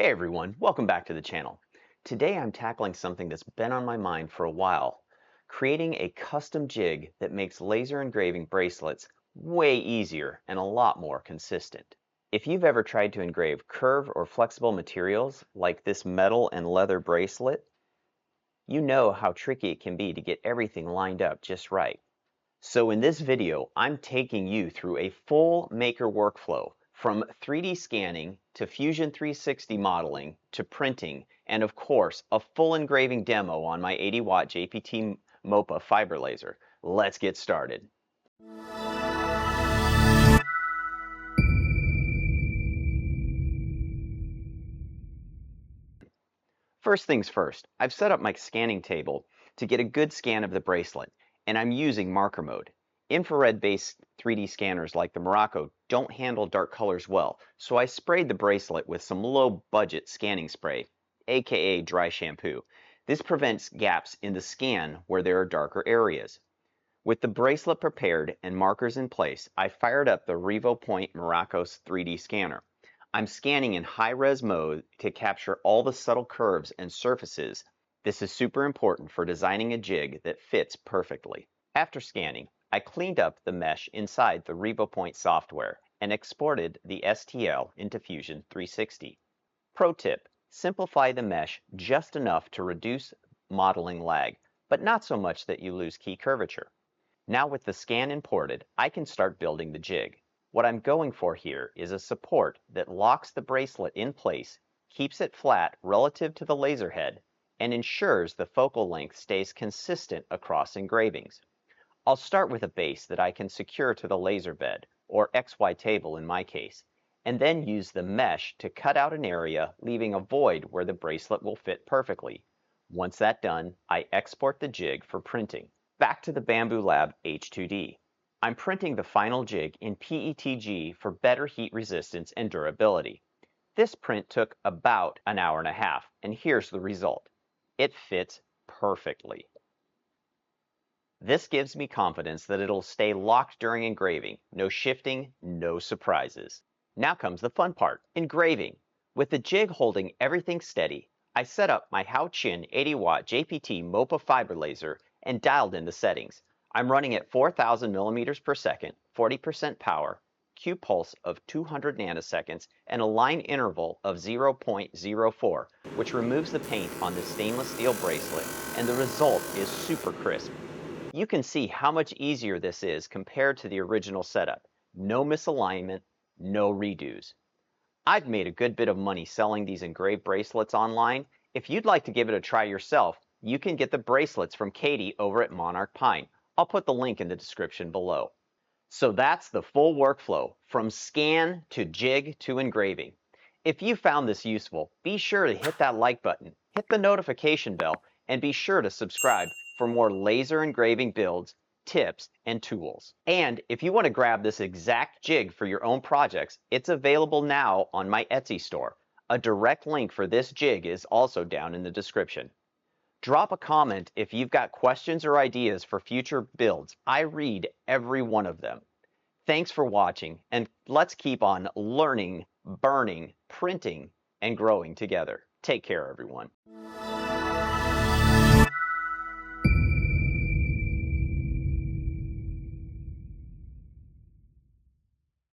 Hey everyone, welcome back to the channel. Today I'm tackling something that's been on my mind for a while, creating a custom jig that makes laser engraving bracelets way easier and a lot more consistent. If you've ever tried to engrave curved or flexible materials like this metal and leather bracelet, you know how tricky it can be to get everything lined up just right. So in this video, I'm taking you through a full maker workflow from 3D scanning to Fusion 360 modeling to printing, and of course, a full engraving demo on my 80-watt JPT MOPA Fiber Laser. Let's get started. First things first, I've set up my scanning table to get a good scan of the bracelet, and I'm using marker mode. Infrared-based 3D scanners like the Miraco don't handle dark colors well, so I sprayed the bracelet with some low-budget scanning spray, aka dry shampoo. This prevents gaps in the scan where there are darker areas. With the bracelet prepared and markers in place, I fired up the RevoPoint Miraco's 3D scanner. I'm scanning in high-res mode to capture all the subtle curves and surfaces. This is super important for designing a jig that fits perfectly. After scanning, I cleaned up the mesh inside the RevoPoint software and exported the STL into Fusion 360. Pro tip, simplify the mesh just enough to reduce modeling lag, but not so much that you lose key curvature. Now with the scan imported, I can start building the jig. What I'm going for here is a support that locks the bracelet in place, keeps it flat relative to the laser head, and ensures the focal length stays consistent across engravings. I'll start with a base that I can secure to the laser bed, or XY table in my case, and then use the mesh to cut out an area, leaving a void where the bracelet will fit perfectly. Once that's done, I export the jig for printing. Back to the Bamboo Lab H2D. I'm printing the final jig in PETG for better heat resistance and durability. This print took about an hour and a half, and here's the result. It fits perfectly. This gives me confidence that it'll stay locked during engraving. No shifting, no surprises. Now comes the fun part, engraving. With the jig holding everything steady, I set up my Haochin 80-watt JPT MOPA Fiber Laser and dialed in the settings. I'm running at 4,000 millimeters per second, 40% power, Q pulse of 200 nanoseconds, and a line interval of 0.04, which removes the paint on the stainless steel bracelet, and the result is super crisp. You can see how much easier this is compared to the original setup. No misalignment, no redos. I've made a good bit of money selling these engraved bracelets online. If you'd like to give it a try yourself, you can get the bracelets from Katie over at Monarch Pine. I'll put the link in the description below. So that's the full workflow, from scan to jig to engraving. If you found this useful, be sure to hit that like button, hit the notification bell, and be sure to subscribe for more laser engraving builds, tips, and tools. And if you want to grab this exact jig for your own projects, it's available now on my Etsy store. A direct link for this jig is also down in the description. Drop a comment if you've got questions or ideas for future builds. I read every one of them. Thanks for watching, and let's keep on learning, burning, printing, and growing together. Take care, everyone.